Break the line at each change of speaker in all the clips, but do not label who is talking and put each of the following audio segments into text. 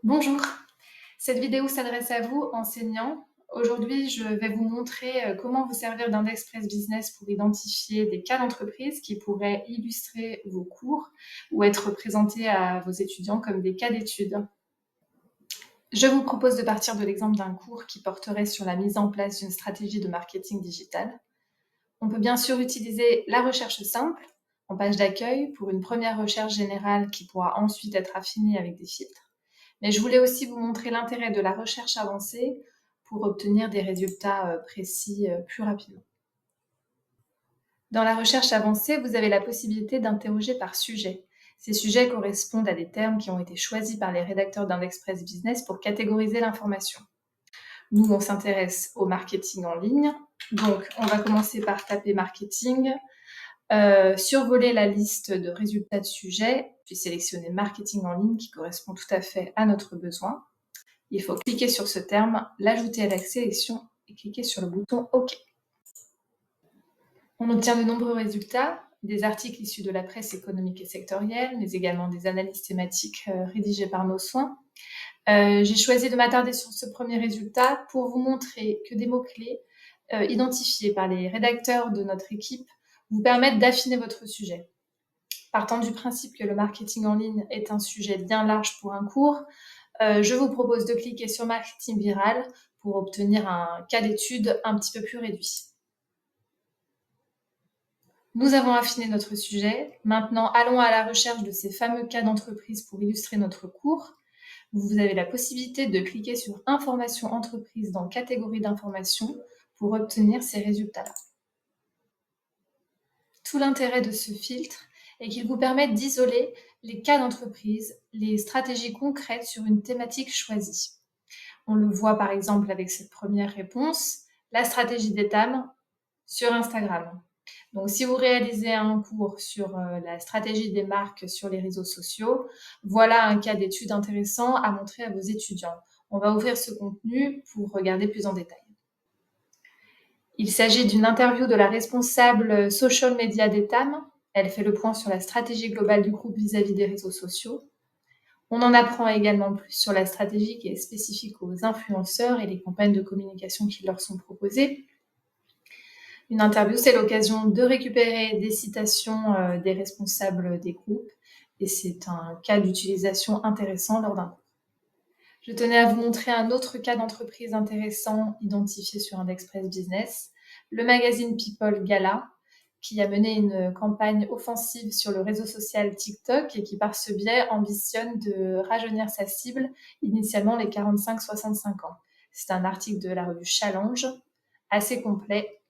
Bonjour, cette vidéo s'adresse à vous, enseignants. Aujourd'hui, je vais vous montrer comment vous servir d'Indexpress Business pour identifier des cas d'entreprise qui pourraient illustrer vos cours ou être présentés à vos étudiants comme des cas d'études. Je vous propose de partir de l'exemple d'un cours qui porterait sur la mise en place d'une stratégie de marketing digital. On peut bien sûr utiliser la recherche simple en page d'accueil pour une première recherche générale qui pourra ensuite être affinée avec des filtres. Mais je voulais aussi vous montrer l'intérêt de la recherche avancée pour obtenir des résultats précis plus rapidement. Dans la recherche avancée, vous avez la possibilité d'interroger par sujet. Ces sujets correspondent à des termes qui ont été choisis par les rédacteurs d'Indexpress Business pour catégoriser l'information. Nous, on s'intéresse au marketing en ligne. Donc, on va commencer par taper marketing, survoler la liste de résultats de sujets, puis sélectionner marketing en ligne qui correspond tout à fait à notre besoin. Il faut cliquer sur ce terme, l'ajouter à la sélection et cliquer sur le bouton OK. On obtient de nombreux résultats, des articles issus de la presse économique et sectorielle, mais également des analyses thématiques rédigées par nos soins. J'ai choisi de m'attarder sur ce premier résultat pour vous montrer que des mots-clés identifiés par les rédacteurs de notre équipe vous permettent d'affiner votre sujet. Partant du principe que le marketing en ligne est un sujet bien large pour un cours, je vous propose de cliquer sur marketing viral pour obtenir un cas d'étude un petit peu plus réduit. Nous avons affiné notre sujet. Maintenant, allons à la recherche de ces fameux cas d'entreprise pour illustrer notre cours. Vous avez la possibilité de cliquer sur Information entreprise dans Catégorie d'information pour obtenir ces résultats-là. Tout l'intérêt de ce filtre est qu'il vous permet d'isoler les cas d'entreprise, les stratégies concrètes sur une thématique choisie. On le voit par exemple avec cette première réponse, la stratégie d'Etam sur Instagram. Donc, si vous réalisez un cours sur la stratégie des marques sur les réseaux sociaux, voilà un cas d'étude intéressant à montrer à vos étudiants. On va ouvrir ce contenu pour regarder plus en détail. Il s'agit d'une interview de la responsable social media d'Etam. Elle fait le point sur la stratégie globale du groupe vis-à-vis des réseaux sociaux. On en apprend également plus sur la stratégie qui est spécifique aux influenceurs et les campagnes de communication qui leur sont proposées. Une interview, c'est l'occasion de récupérer des citations des responsables des groupes et c'est un cas d'utilisation intéressant lors d'un cours. Je tenais à vous montrer un autre cas d'entreprise intéressant identifié sur Indexpress Business, le magazine People Gala, qui a mené une campagne offensive sur le réseau social TikTok et qui, par ce biais, ambitionne de rajeunir sa cible, initialement les 45-65 ans. C'est un article de la revue Challenge, assez complet,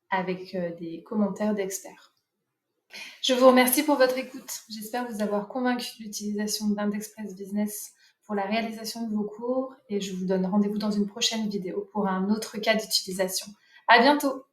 avec des commentaires d'experts. Je vous remercie pour votre écoute. J'espère vous avoir convaincu de l'utilisation d'Indexpress Business pour la réalisation de vos cours et je vous donne rendez-vous dans une prochaine vidéo pour un autre cas d'utilisation. À bientôt!